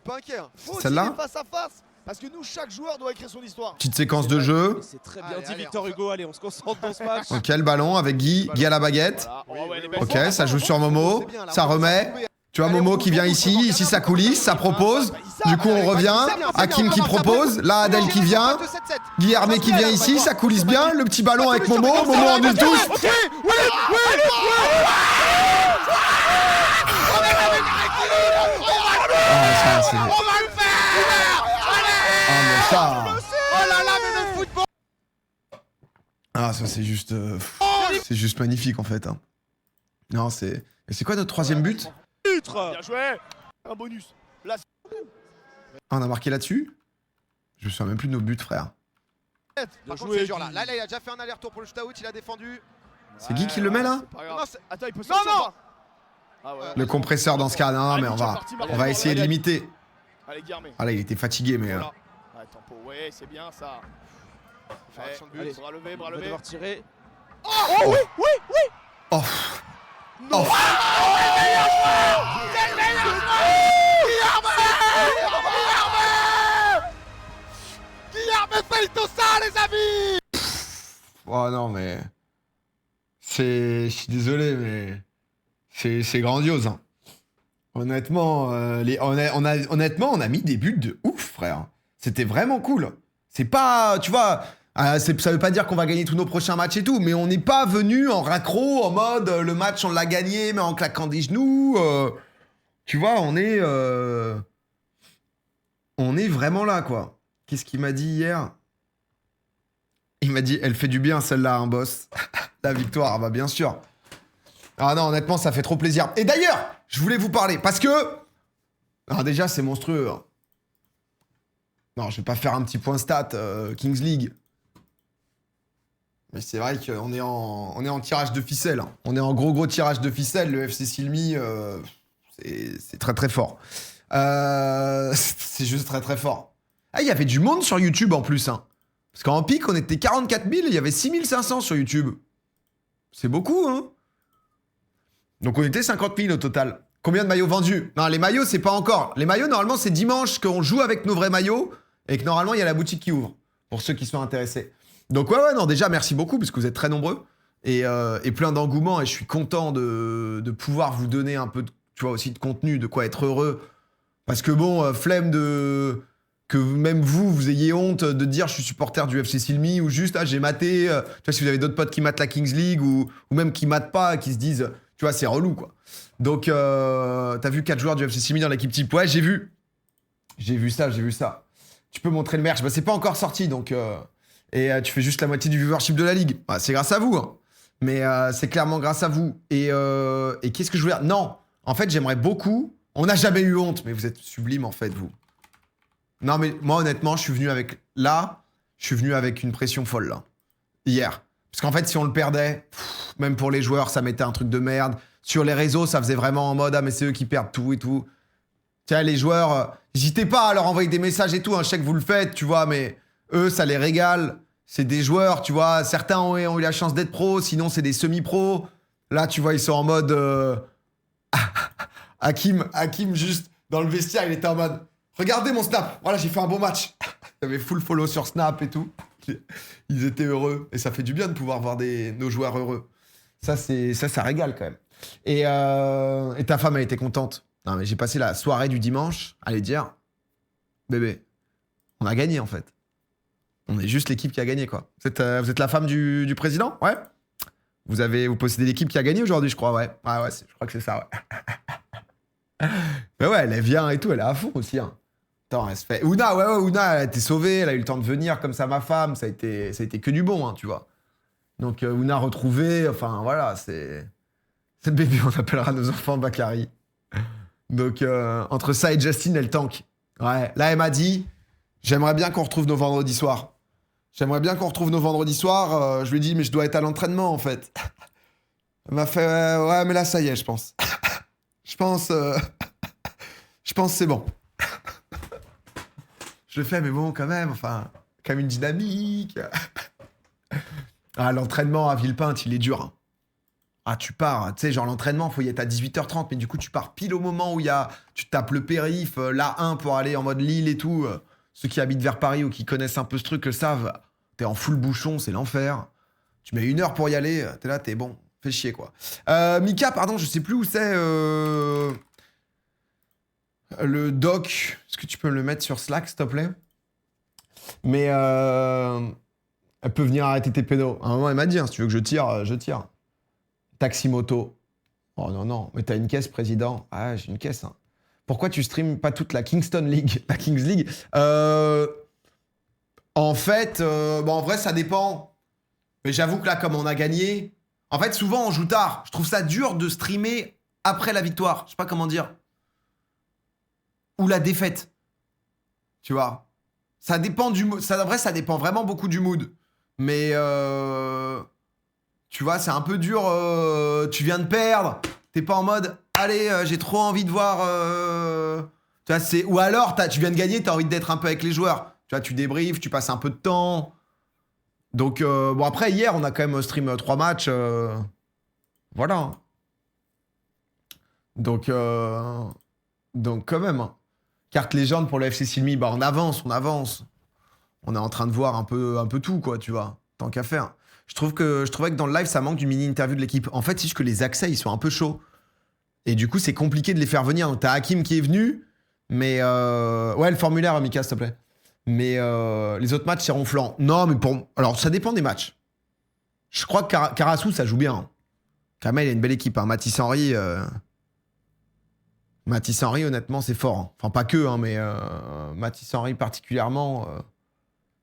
pas inquiet. Hein. Faut aussi Celle-là des face à face. Parce que nous, chaque joueur doit écrire son histoire. Petite séquence de jeu. C'est très bien Allez, dit, allez, Victor on fait- Hugo. Allez, on se concentre dans ce match. Ok, le ballon avec Guy. Guy à la baguette. Voilà. Oui, Oh, ouais, oui, les oui. belles Ok, ça joue sur Momo. C'est bien, là, Ça on peut remet. trouver. Tu vois Allez, Momo on qui vient pousse, ici. on Ici, pousse, ça on coulisse. Ça propose. Du coup, on revient. Hakim qui propose. Là, Adèle qui vient. Guy Hermé qui vient ici. Ça coulisse bien. Le petit ballon avec Momo. Momo en une touche. Ah, ça, c'est... On va le faire. Ah, mais ça... Oh là là, mais le football. Ah, ça, c'est juste... C'est juste magnifique, en fait. Hein. Non, c'est... Et c'est quoi notre troisième but? Putre. Bien joué. Un bonus. Là, Ah, on a marqué là-dessus? Je me souviens même plus de nos buts, frère. Par contre, c'est dur là. Là, il a déjà fait un aller-retour pour le shoot-out, il a défendu. C'est Guy qui le met, là? c'est pas grave. Non, c'est- Attends, il peut Non, sortir. non. pas. Ah ouais. Le compresseur dans ce cas, non, mais on va essayer de limiter. Allez, Guillermé. Ah là, il était fatigué, mais... Voilà. Ouais, tempo, ouais, c'est bien ça. Faire action de but. Allez. Bras levé, On bras va levé. devoir tirer. Oh! Oh! Guillerme fait tout ça, les amis. Oh non, mais... Je suis désolé, mais... C'est grandiose, hein. Honnêtement, honnêtement, on a mis des buts de ouf, frère. C'était vraiment cool. C'est pas... Tu vois... ça veut pas dire qu'on va gagner tous nos prochains matchs et tout, mais on n'est pas venu en raccro, en mode le match on l'a gagné, mais en claquant des genoux. Tu vois, on est vraiment là, quoi. Qu'est-ce qu'il m'a dit hier? Il m'a dit, elle fait du bien celle-là, hein, boss. La victoire, bah bien sûr. Ah non, honnêtement, ça fait trop plaisir. Et d'ailleurs, je voulais vous parler, parce que... Alors déjà, c'est monstrueux. Hein. Non, je vais pas faire un petit point stat Kings League. Mais c'est vrai qu'on est en tirage de ficelle. Hein. On est en gros tirage de ficelle. Le FC Silmi, c'est très très fort. C'est juste très très fort. Ah, il y avait du monde sur YouTube en plus. Hein. Parce qu'en pic, on était 44 000, il y avait 6500 sur YouTube. C'est beaucoup, hein. Donc on était 50 000 au total. Combien de maillots vendus? Non, les maillots, c'est pas encore. Les maillots, normalement, c'est dimanche qu'on joue avec nos vrais maillots et que normalement, il y a la boutique qui ouvre. Pour ceux qui sont intéressés. Donc ouais, non, déjà, merci beaucoup parce que vous êtes très nombreux et plein d'engouement et je suis content de pouvoir vous donner un peu, tu vois, aussi de contenu, de quoi être heureux. Parce que bon, flemme de... que même vous ayez honte de dire je suis supporter du FC Silmi ou juste j'ai maté, tu vois, si vous avez d'autres potes qui matent la Kings League ou même qui matent pas, qui se disent, tu vois, c'est relou quoi. Donc, t'as vu 4 joueurs du FC Silmi dans l'équipe type? Ouais, j'ai vu. J'ai vu ça. Tu peux montrer le merch. Bah, c'est pas encore sorti donc... Et tu fais juste la moitié du viewership de la ligue. Bah, c'est grâce à vous. Hein. Mais c'est clairement grâce à vous. Et qu'est-ce que je voulais dire? Non, en fait, j'aimerais beaucoup... On n'a jamais eu honte, mais vous êtes sublime en fait, vous. Non, mais moi, honnêtement, je suis venu avec une pression folle, là. Hier. Parce qu'en fait, si on le perdait, même pour les joueurs, ça mettait un truc de merde. Sur les réseaux, ça faisait vraiment en mode, ah, mais c'est eux qui perdent tout et tout. Tu sais, les joueurs, n'hésitez pas à leur envoyer des messages et tout. Hein, je sais que vous le faites, tu vois, mais eux, ça les régale. C'est des joueurs, tu vois. Certains ont eu la chance d'être pros, sinon, c'est des semi-pros. Là, tu vois, ils sont en mode... Hakim, juste, dans le vestiaire, il était en mode... Regardez mon Snap, voilà, j'ai fait un bon match. Il y avait full follow sur Snap et tout. Ils étaient heureux. Et ça fait du bien de pouvoir voir nos joueurs heureux. Ça régale quand même. Et ta femme, elle était contente. Non, mais j'ai passé la soirée du dimanche à aller dire, bébé, on a gagné en fait. On est juste l'équipe qui a gagné, quoi. Vous êtes la femme du président? Ouais. Vous possédez l'équipe qui a gagné aujourd'hui, je crois, ouais. Ah ouais, je crois que c'est ça, ouais. Mais ouais, elle vient et tout, elle est à fond aussi, hein. Attends, elle se fait... Ouna, Ouna, elle a été sauvée, elle a eu le temps de venir comme ça, ma femme, ça a été que du bon, hein, tu vois. Donc, Ouna retrouvée, enfin, voilà, c'est... Cette bébé, on appellera nos enfants Bakary. Donc, entre ça et Justine, elle tank. Ouais, là, elle m'a dit, j'aimerais bien qu'on retrouve nos vendredis soirs. Je lui ai dit, mais je dois être à l'entraînement, en fait. Elle m'a fait, ouais, mais là, ça y est, je pense. Je pense que c'est bon. Je le fais, mais bon, quand même, enfin, quand même une dynamique. Ah, l'entraînement à Villepinte, il est dur. Hein. Ah, tu pars, tu sais, genre l'entraînement, il faut y être à 18h30, mais du coup, tu pars pile au moment où tu tapes le périph', l'A1 pour aller en mode Lille et tout. Ceux qui habitent vers Paris ou qui connaissent un peu ce truc le savent. T'es en full bouchon, c'est l'enfer. Tu mets 1 heure pour y aller, t'es là, t'es bon. Fais chier, quoi. Mika, pardon, je sais plus où c'est. Le doc. Est-ce que tu peux me le mettre sur Slack, s'il te plaît? Mais elle peut venir arrêter tes pédos. À un moment, elle m'a dit, hein, si tu veux que je tire, je tire. Taximoto. Oh non, mais t'as une caisse, président. Ah, j'ai une caisse. Hein. Pourquoi tu streams pas toute la Kingston League, la Kings League? En fait, bon, en vrai, ça dépend. Mais j'avoue que là, comme on a gagné... En fait, souvent, on joue tard. Je trouve ça dur de streamer après la victoire. Je sais pas comment dire. Ou la défaite. Tu vois. Ça dépend du mood. En vrai, ça dépend vraiment beaucoup du mood. Mais... tu vois, c'est un peu dur. Tu viens de perdre. T'es pas en mode... Allez, j'ai trop envie de voir... Tu vois, ou alors, tu viens de gagner, t'as envie d'être un peu avec les joueurs. Tu vois, tu débriefes, tu passes un peu de temps... Donc, bon, après, hier, on a quand même stream 3 matchs. Voilà. Donc, quand même. Hein. Carte légende pour le FC Silmi, bah, on avance. On est en train de voir un peu tout, quoi, tu vois. Tant qu'à faire. Je trouvais que dans le live, ça manque d'une mini-interview de l'équipe. En fait, c'est juste que les accès, ils sont un peu chauds. Et du coup, c'est compliqué de les faire venir. Donc, t'as Hakim qui est venu. Mais, ouais, le formulaire, Mika, s'il te plaît. Mais les autres matchs, c'est ronflant. Non, mais alors, ça dépend des matchs. Je crois que Karasu, ça joue bien. Hein. Kamel, il a une belle équipe. Hein. Mathis Henry, honnêtement, c'est fort. Hein. Enfin, pas que, hein, mais Mathis Henry particulièrement,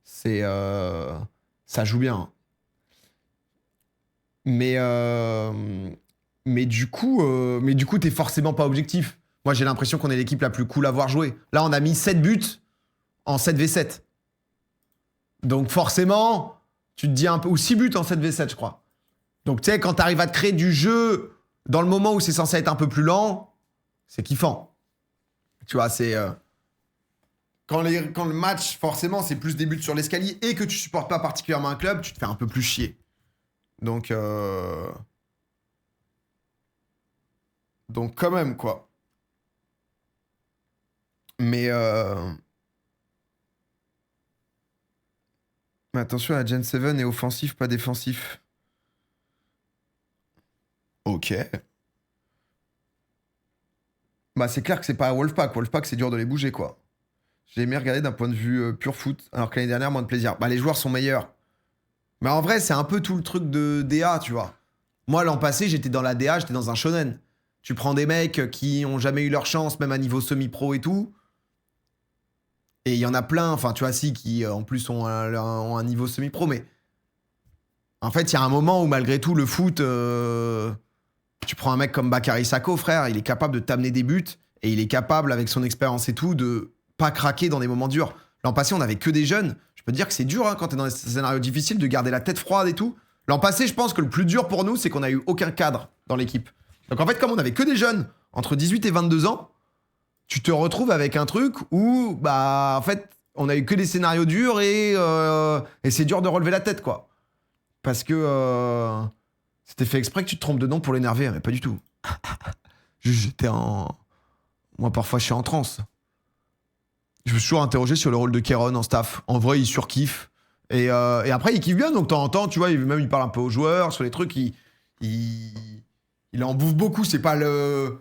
c'est Ça joue bien. Mais du coup, t'es forcément pas objectif. Moi, j'ai l'impression qu'on est l'équipe la plus cool à voir jouer. Là, on a mis 7 buts en 7v7. Donc forcément, tu te dis un peu... Ou 6 buts en 7v7, je crois. Donc tu sais, quand t'arrives à te créer du jeu dans le moment où c'est censé être un peu plus lent, c'est kiffant. Tu vois, c'est... Quand le match, forcément, c'est plus des buts sur l'escalier et que tu supportes pas particulièrement un club, tu te fais un peu plus chier. Donc quand même, quoi. Mais attention, la Gen 7 est offensif, pas défensif. Ok. Bah, c'est clair que c'est pas à Wolfpack. Wolfpack, c'est dur de les bouger, quoi. J'ai aimé regarder d'un point de vue pur foot, alors que l'année dernière, moins de plaisir. Bah, les joueurs sont meilleurs. Mais en vrai, c'est un peu tout le truc de DA, tu vois. Moi, l'an passé, j'étais dans la DA, j'étais dans un shonen. Tu prends des mecs qui ont jamais eu leur chance, même à niveau semi-pro et tout. Et il y en a plein, enfin, tu vois, si, qui en plus ont un niveau semi-pro, mais... En fait, il y a un moment où, malgré tout, le foot... Tu prends un mec comme Bakary Sako, frère, il est capable de t'amener des buts, et il est capable, avec son expérience et tout, de pas craquer dans des moments durs. L'an passé, on avait que des jeunes. Je peux te dire que c'est dur, hein, quand t'es dans des scénarios difficiles, de garder la tête froide et tout. L'an passé, je pense que le plus dur pour nous, c'est qu'on a eu aucun cadre dans l'équipe. Donc en fait, comme on avait que des jeunes, entre 18 et 22 ans, tu te retrouves avec un truc où, bah, en fait, on a eu que des scénarios durs et c'est dur de relever la tête, quoi. Parce que c'était fait exprès que tu te trompes de nom pour l'énerver, mais pas du tout. J'étais en... Moi, parfois, je suis en transe. Je me suis toujours interrogé sur le rôle de Kéron en staff. En vrai, il surkiffe. Et après, il kiffe bien, donc de temps en temps, tu vois, il parle un peu aux joueurs, sur les trucs, il en bouffe beaucoup, c'est pas le...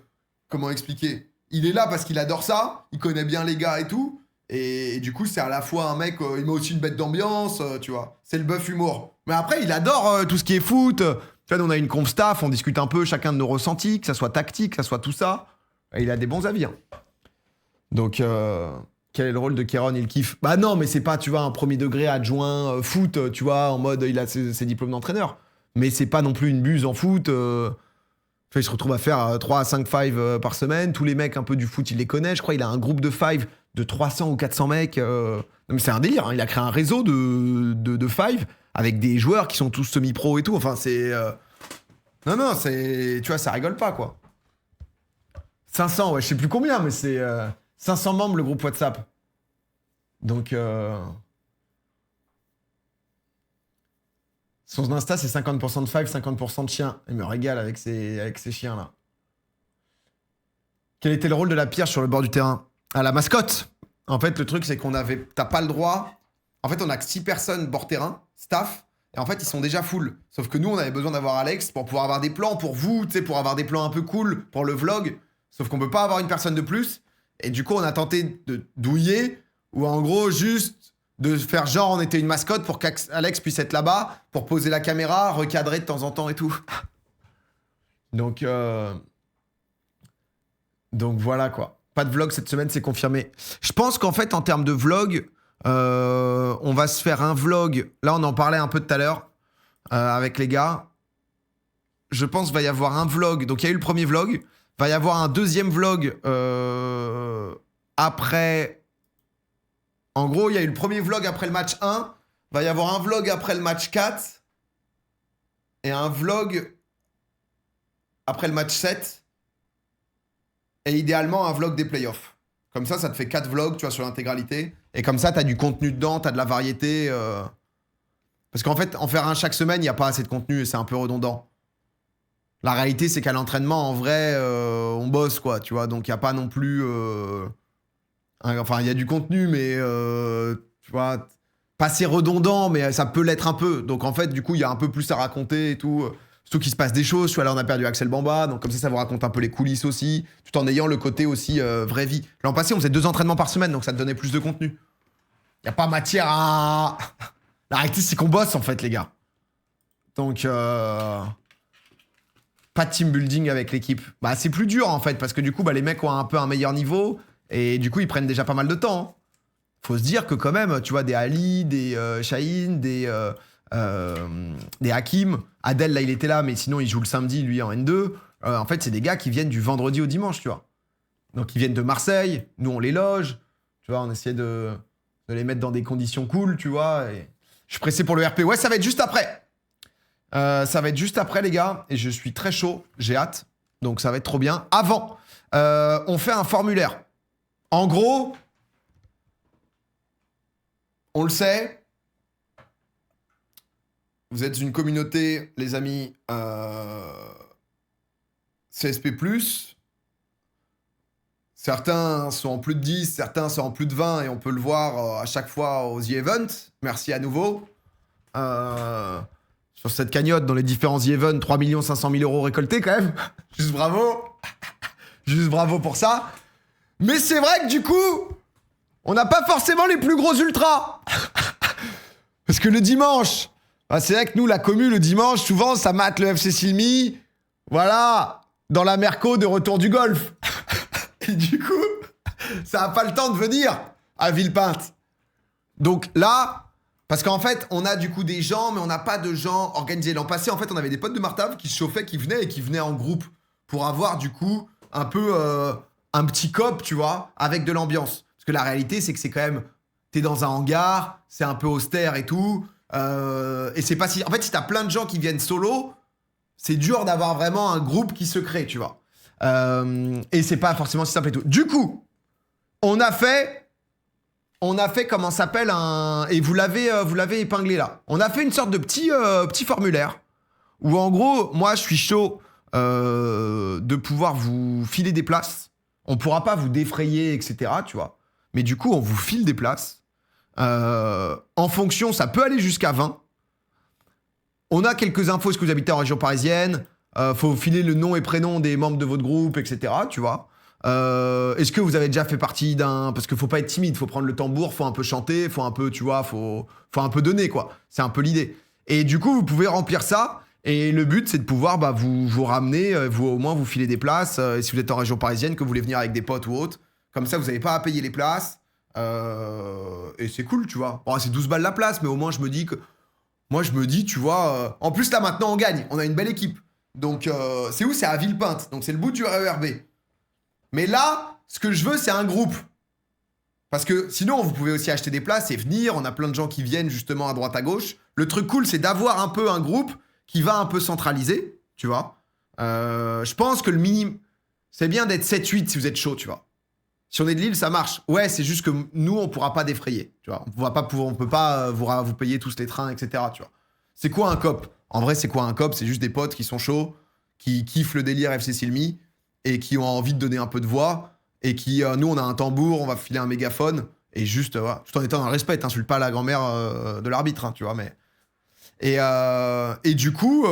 Comment expliquer ? Il est là parce qu'il adore ça, il connaît bien les gars et tout, et du coup, c'est à la fois un mec, il met aussi une bête d'ambiance, tu vois. C'est le buff humour. Mais après, il adore tout ce qui est foot. Tu vois, nous, on a une conf staff, on discute un peu chacun de nos ressentis, que ça soit tactique, que ça soit tout ça. Et il a des bons avis. Hein. Donc... Quel est le rôle de Kéron? Il kiffe. Bah non, mais c'est pas, tu vois, un premier degré adjoint foot, tu vois, en mode, il a ses diplômes d'entraîneur. Mais c'est pas non plus une buse en foot. Il se retrouve à faire 3 à 5 fives par semaine. Tous les mecs un peu du foot, il les connaît. Je crois qu'il a un groupe de fives de 300 ou 400 mecs. Non, mais c'est un délire. Hein. Il a créé un réseau de fives avec des joueurs qui sont tous semi-pro et tout. Enfin, c'est... Non, c'est... Tu vois, ça rigole pas, quoi. 500, ouais, je sais plus combien, mais c'est... 500 membres, le groupe WhatsApp. Donc, son Insta, c'est 50% de five, 50% de chiens. Il me régale avec ces chiens-là. Quel était le rôle de la pierre sur le bord du terrain? Ah, la mascotte. En fait, le truc, c'est qu'on avait... T'as pas le droit... En fait, on a que 6 personnes bord terrain, staff, et en fait, ils sont déjà full. Sauf que nous, on avait besoin d'avoir Alex pour pouvoir avoir des plans pour vous, tu sais, pour avoir des plans un peu cool pour le vlog. Sauf qu'on peut pas avoir une personne de plus. Et du coup, on a tenté de douiller, ou en gros, juste de faire genre on était une mascotte pour qu'Alex puisse être là-bas, pour poser la caméra, recadrer de temps en temps et tout. Donc voilà, quoi. Pas de vlog cette semaine, c'est confirmé. Je pense qu'en fait, en termes de vlog, on va se faire un vlog. Là, on en parlait un peu tout à l'heure avec les gars. Je pense qu'il va y avoir un vlog. Donc, il y a eu le premier vlog. Va y avoir un deuxième vlog après... En gros, il y a eu le premier vlog après le match 1. Va y avoir un vlog après le match 4. Et un vlog après le match 7. Et idéalement, un vlog des playoffs. Comme ça te fait 4 vlogs, tu vois, sur l'intégralité. Et comme ça, t'as du contenu dedans, t'as de la variété. Parce qu'en fait, en faire un chaque semaine, il n'y a pas assez de contenu et c'est un peu redondant. La réalité, c'est qu'à l'entraînement, en vrai, on bosse, quoi, tu vois. Donc, il n'y a pas non plus... Enfin, il y a du contenu, mais... tu vois, pas assez redondant, mais ça peut l'être un peu. Donc, en fait, du coup, il y a un peu plus à raconter et tout. Surtout qu'il se passe des choses. Tu vois, là, on a perdu Axel Bamba. Donc, comme ça vous raconte un peu les coulisses aussi. Tout en ayant le côté aussi vraie vie. L'an passé, on faisait 2 entraînements par semaine. Donc, ça te donnait plus de contenu. Il n'y a pas matière à... La réalité, c'est qu'on bosse, en fait, les gars. Donc... Pas de team building avec l'équipe. Bah, c'est plus dur, en fait, parce que du coup, bah, les mecs ont un peu un meilleur niveau, et du coup, ils prennent déjà pas mal de temps. Faut se dire que quand même, tu vois, des Ali, des Shaheen, des des Hakim. Adel, là, il était là, mais sinon, il joue le samedi, lui, en N2. En fait, c'est des gars qui viennent du vendredi au dimanche, tu vois. Donc, ils viennent de Marseille. Nous, on les loge. Tu vois, on essaie de les mettre dans des conditions cool, tu vois. Et je suis pressé pour le RP. Ouais, ça va être juste après. Ça va être juste après, les gars. Et je suis très chaud. J'ai hâte. Donc, ça va être trop bien. Avant, on fait un formulaire. En gros, on le sait. Vous êtes une communauté, les amis, CSP+. Certains sont en plus de 10, certains sont en plus de 20, et on peut le voir à chaque fois aux The Event. Merci à nouveau. Sur cette cagnotte, dans les différents The Event, 3 500 000 € récoltés quand même. Juste bravo. Juste bravo pour ça. Mais c'est vrai que du coup, on n'a pas forcément les plus gros ultras. Parce que le dimanche, bah c'est vrai que nous, la commu, le dimanche, souvent, ça mate le FC Silmi. Voilà, dans la Merco de retour du golf. Et du coup, ça n'a pas le temps de venir à Villepinte. Donc là, parce qu'en fait, on a du coup des gens, mais on n'a pas de gens organisés. L'an passé, en fait, on avait des potes de Martave qui se chauffaient, qui venaient en groupe pour avoir du coup un peu un petit cop, tu vois, avec de l'ambiance. Parce que la réalité, c'est que c'est quand même, t'es dans un hangar, c'est un peu austère et tout. Et c'est pas si... En fait, si t'as plein de gens qui viennent solo, c'est dur d'avoir vraiment un groupe qui se crée, tu vois. Et c'est pas forcément si simple et tout. Du coup, on a fait comment s'appelle un... Et vous l'avez épinglé là. On a fait une sorte de petit formulaire où en gros, moi je suis chaud de pouvoir vous filer des places. On pourra pas vous défrayer, etc. Tu vois. Mais du coup, on vous file des places. En fonction, ça peut aller jusqu'à 20. On a quelques infos, est-ce que vous habitez en région parisienne ? Faut filer le nom et prénom des membres de votre groupe, etc. Tu vois. Est-ce que vous avez déjà fait partie d'un... Parce qu'il faut pas être timide, faut prendre le tambour, faut un peu chanter, faut un peu, tu vois, faut un peu donner, quoi. C'est un peu l'idée. Et du coup, vous pouvez remplir ça. Et le but, c'est de pouvoir vous ramener, au moins vous filer des places. Si vous êtes en région parisienne, que vous voulez venir avec des potes ou autres. Comme ça, vous n'avez pas à payer les places. Et c'est cool, tu vois. Bon, c'est 12 balles la place, mais au moins, je me dis que... Moi, je me dis, tu vois... En plus, là, maintenant, on gagne. On a une belle équipe. Donc, c'est où? C'est à Villepinte. Donc, c'est le bout du RERB. Mais là, ce que je veux, c'est un groupe. Parce que sinon, vous pouvez aussi acheter des places et venir. On a plein de gens qui viennent justement à droite, à gauche. Le truc cool, c'est d'avoir un peu un groupe qui va un peu centraliser, tu vois. Je pense que le minimum... C'est bien d'être 7-8 si vous êtes chaud, tu vois. Si on est de Lille, ça marche. Ouais, c'est juste que nous, on pourra pas défrayer, tu vois. On peut pas vous payer tous les trains, etc., tu vois. C'est quoi un cop? En vrai, c'est quoi un cop? C'est juste des potes qui sont chauds, qui kiffent le délire FC Silmi et qui ont envie de donner un peu de voix et qui, nous, on a un tambour, on va filer un mégaphone et juste, voilà, tout en étant dans le respect, t'insultes pas la grand-mère de l'arbitre, hein, tu vois, mais... Et du coup,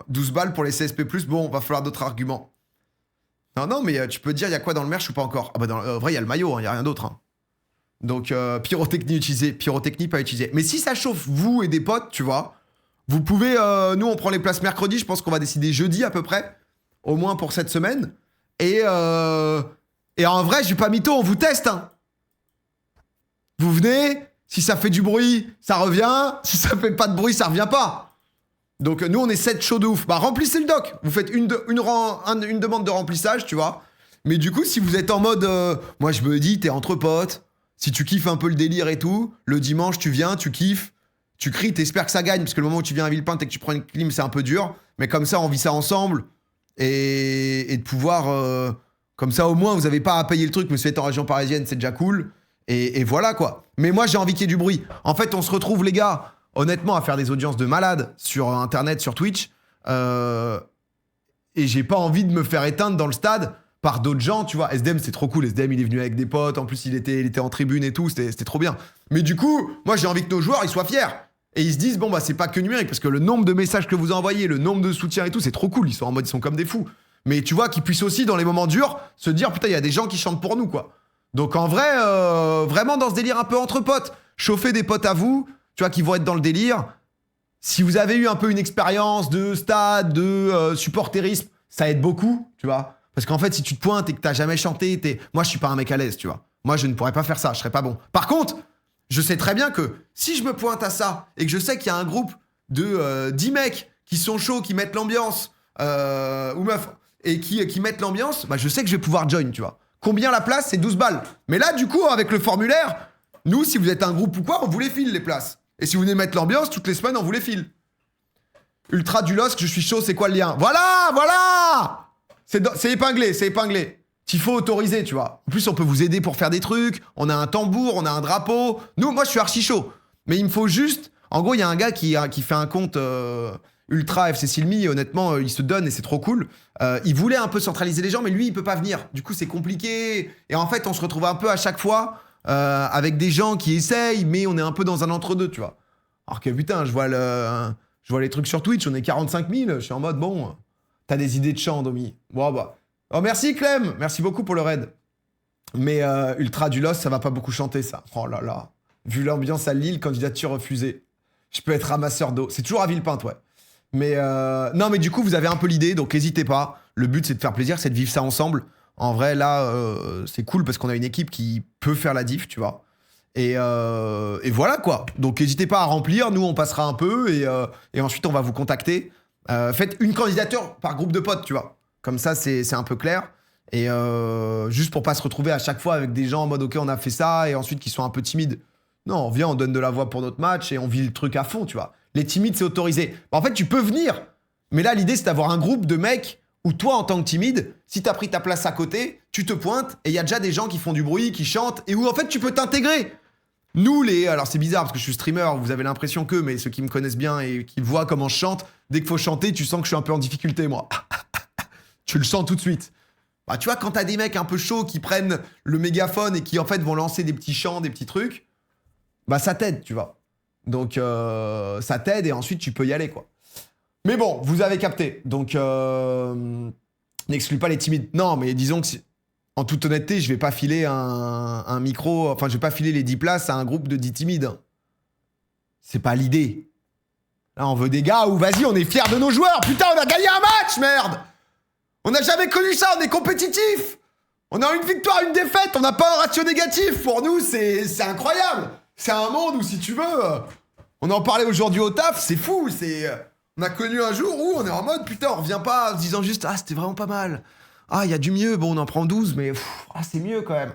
12 balles pour les CSP+, bon, va falloir d'autres arguments. Non, mais tu peux dire, il y a quoi dans le merch ou pas encore? Ah bah, en vrai, il y a le maillot, il y a rien d'autre. Hein. Donc, pyrotechnie utilisée, pyrotechnie pas utilisée. Mais si ça chauffe vous et des potes, tu vois, vous pouvez... nous, on prend les places mercredi, je pense qu'on va décider jeudi à peu près, au moins pour cette semaine. Et en vrai, je suis pas mytho, on vous teste. Hein. Vous venez, si ça fait du bruit, ça revient. Si ça fait pas de bruit, ça revient pas. Donc, nous, on est 7 chauds de ouf. Bah, remplissez le doc. Vous faites une demande de remplissage, tu vois. Mais du coup, si vous êtes en mode... moi, je me dis, t'es entre potes. Si tu kiffes un peu le délire et tout, le dimanche, tu viens, tu kiffes. Tu cries, t'espères que ça gagne. Parce que le moment où tu viens à Villepinte et que tu prends une clim, c'est un peu dur. Mais comme ça, on vit ça ensemble. Et de pouvoir... comme ça, au moins, vous avez pas à payer le truc. Mais si vous êtes en région parisienne, c'est déjà cool. Et voilà, quoi. Mais moi, j'ai envie qu'il y ait du bruit. En fait, on se retrouve, les gars... Honnêtement, à faire des audiences de malades sur Internet, sur Twitch. Et j'ai pas envie de me faire éteindre dans le stade par d'autres gens, tu vois. SDM, c'est trop cool. SDM, il est venu avec des potes. En plus, il était en tribune et tout. C'était trop bien. Mais du coup, moi, j'ai envie que nos joueurs, ils soient fiers. Et ils se disent, bon, bah, c'est pas que numérique. Parce que le nombre de messages que vous envoyez, le nombre de soutiens et tout, c'est trop cool. Ils sont en mode, ils sont comme des fous. Mais tu vois, qu'ils puissent aussi, dans les moments durs, se dire, putain, il y a des gens qui chantent pour nous, quoi. Donc, en vrai, vraiment dans ce délire un peu entre potes. Chauffer des potes à vous. Tu vois, qui vont être dans le délire. Si vous avez eu un peu une expérience de stade, de supporterisme, ça aide beaucoup, tu vois. Parce qu'en fait, si tu te pointes et que t'as jamais chanté, moi, je suis pas un mec à l'aise, tu vois. Moi, je ne pourrais pas faire ça, je serais pas bon. Par contre, Je sais très bien que si je me pointe à ça et que je sais qu'il y a un groupe de 10 mecs qui sont chauds, qui mettent l'ambiance, ou meufs, et qui mettent l'ambiance, bah je sais que je vais pouvoir join, tu vois. Combien la place? C'est 12 balles. Mais là, du coup, avec le formulaire, nous, si vous êtes un groupe ou quoi, on vous les file, les places. Et si vous venez mettre l'ambiance, toutes les semaines, on vous les file. Ultra du LOSC, je suis chaud, c'est quoi le lien? Voilà, voilà. C'est épinglé, c'est épinglé. Tifo autorisé, tu vois. En plus, on peut vous aider pour faire des trucs. On a un tambour, on a un drapeau. Nous, moi, je suis archi chaud. Mais il me faut juste... En gros, il y a un gars qui fait un compte Ultra FC Silmi. Et honnêtement, il se donne et c'est trop cool. Il voulait un peu centraliser les gens, mais lui, il peut pas venir. Du coup, c'est compliqué. Et en fait, on se retrouve un peu à chaque fois avec des gens qui essayent, mais on est un peu dans un entre-deux, tu vois. Alors que putain, je vois les trucs sur Twitch, on est 45 000. Je suis en mode, bon, t'as des idées de chant, Domi. Bon, bah... Oh, merci Clem, merci beaucoup pour le raid. Mais Ultra du LOSC, ça va pas beaucoup chanter, ça. Oh là là. Vu l'ambiance à Lille, candidature refusée. Je peux être ramasseur d'eau. C'est toujours à Villepinte, ouais. Mais non, mais du coup, vous avez un peu l'idée, donc n'hésitez pas. Le but, c'est de faire plaisir, c'est de vivre ça ensemble. En vrai, là, c'est cool parce qu'on a une équipe qui peut faire la diff, tu vois. Et voilà, quoi. Donc n'hésitez pas à remplir. Nous, on passera un peu et ensuite, on va vous contacter. Faites une candidature par groupe de potes, tu vois. Comme ça, c'est un peu clair. Et juste pour pas se retrouver à chaque fois avec des gens en mode « Ok, on a fait ça » et ensuite qui sont un peu timides. Non, on vient, on donne de la voix pour notre match et on vit le truc à fond, tu vois. Les timides, c'est autorisé. En fait, tu peux venir. Mais là, l'idée, c'est d'avoir un groupe de mecs où toi, en tant que timide, si t'as pris ta place à côté, tu te pointes et il y a déjà des gens qui font du bruit, qui chantent et où, en fait, tu peux t'intégrer. Nous, alors c'est bizarre parce que je suis streamer, vous avez l'impression que, mais ceux qui me connaissent bien et qui voient comment je chante, dès qu'il faut chanter, tu sens que je suis un peu en difficulté, moi. Tu le sens tout de suite. Bah, tu vois, quand t'as des mecs un peu chauds qui prennent le mégaphone et qui, en fait, vont lancer des petits chants, des petits trucs, bah, ça t'aide, tu vois. Donc, ça t'aide et ensuite, tu peux y aller, quoi. Mais bon, vous avez capté. Donc, n'exclus pas les timides. Non, mais disons que, en toute honnêteté, je vais pas filer un micro... Enfin, je vais pas filer les 10 places à un groupe de 10 timides. C'est pas l'idée. Là, on veut des gars où, vas-y, on est fiers de nos joueurs. Putain, on a gagné un match, merde! On n'a jamais connu ça, on est compétitif. On a une victoire, une défaite, on n'a pas un ratio négatif. Pour nous, c'est incroyable. C'est un monde où, si tu veux, on en parlait aujourd'hui au taf, c'est fou. On a connu un jour où on est en mode, putain, on revient pas en se disant juste, ah, c'était vraiment pas mal. Ah, il y a du mieux, bon, on en prend 12, mais c'est mieux quand même.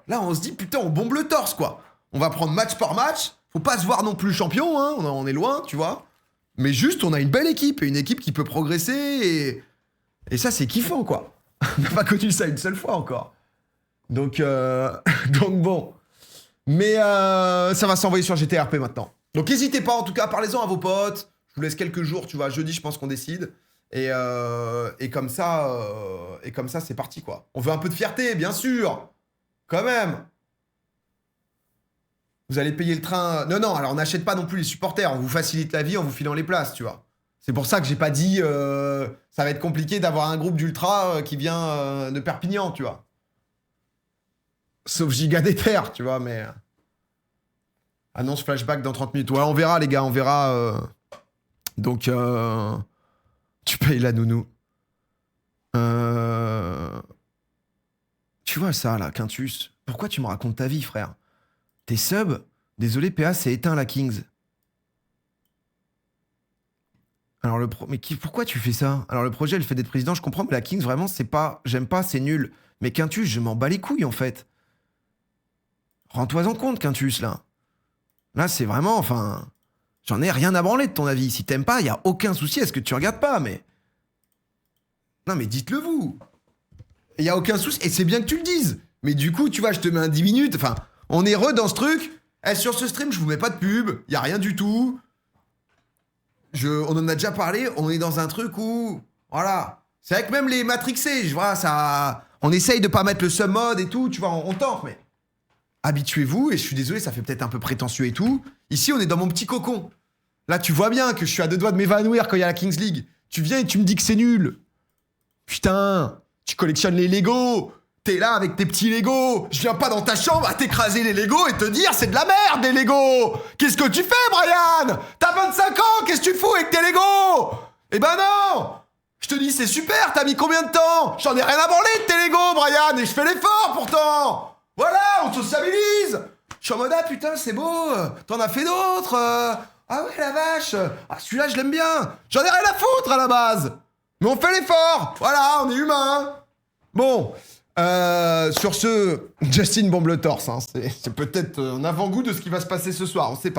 Là, on se dit, putain, on bombe le torse, quoi. On va prendre match par match. Faut pas se voir non plus champion, hein. On est loin, tu vois. Mais juste, on a une belle équipe et une équipe qui peut progresser et ça, c'est kiffant, quoi. On n'a pas connu ça une seule fois encore. Donc bon. Mais ça va s'envoyer sur GTRP maintenant. Donc n'hésitez pas, en tout cas, parlez-en à vos potes. Je vous laisse quelques jours, tu vois. Jeudi, je pense qu'on décide. Et comme ça, c'est parti, quoi. On veut un peu de fierté, bien sûr. Quand même. Vous allez payer le train. Non, alors on n'achète pas non plus les supporters. On vous facilite la vie en vous filant les places, tu vois. C'est pour ça que j'ai pas dit ça va être compliqué d'avoir un groupe d'ultra qui vient de Perpignan, tu vois. Sauf Giga d'Ether, tu vois, mais... Annonce flashback dans 30 minutes. Ouais, on verra, les gars, on verra. Donc, tu payes la nounou. Tu vois ça, là, Quintus. Pourquoi tu me racontes ta vie, frère? T'es sub? Désolé, PA, c'est éteint, la Kings. Alors mais pourquoi tu fais ça? Alors le projet, le fait d'être président, je comprends, mais la Kings, vraiment, c'est pas... J'aime pas, c'est nul. Mais Quintus, je m'en bats les couilles, en fait. Rends-toi en compte, Quintus, là. Là, c'est vraiment, enfin... J'en ai rien à branler de ton avis. Si t'aimes pas, y a aucun souci à ce que tu regardes pas, mais... Non, mais dites-le vous. Y a aucun souci. Et c'est bien que tu le dises. Mais du coup, tu vois, je te mets un 10 minutes. Enfin, on est heureux dans ce truc. Sur ce stream, je vous mets pas de pub. Y a rien du tout. On en a déjà parlé, on est dans un truc où... Voilà. C'est vrai que même les Matrixés, vois, ça... On essaye de pas mettre le sub-mode et tout, tu vois, on tente, mais... Habituez-vous, et je suis désolé, ça fait peut-être un peu prétentieux et tout. Ici, on est dans mon petit cocon. Là, tu vois bien que je suis à 2 doigts de m'évanouir quand il y a la Kings League. Tu viens et tu me dis que c'est nul. Putain, tu collectionnes les Legos. T'es là avec tes petits Legos. Je viens pas dans ta chambre à t'écraser les Legos et te dire c'est de la merde, les Legos. Qu'est-ce que tu fais, Brian? T'as 25 ans, qu'est-ce que tu fous avec tes Legos? Eh ben non. Je te dis, c'est super, t'as mis combien de temps? J'en ai rien à branler de tes Legos, Brian, et je fais l'effort, pourtant. Voilà, on sociabilise. Je suis en mode, ah putain, c'est beau. T'en as fait d'autres. Ah ouais, la vache. Ah, celui-là, je l'aime bien. J'en ai rien à foutre à la base. Mais on fait l'effort. Voilà, on est humain. Bon. Sur ce, Justin bombe le torse. Hein. C'est peut-être un avant-goût de ce qui va se passer ce soir. On sait pas.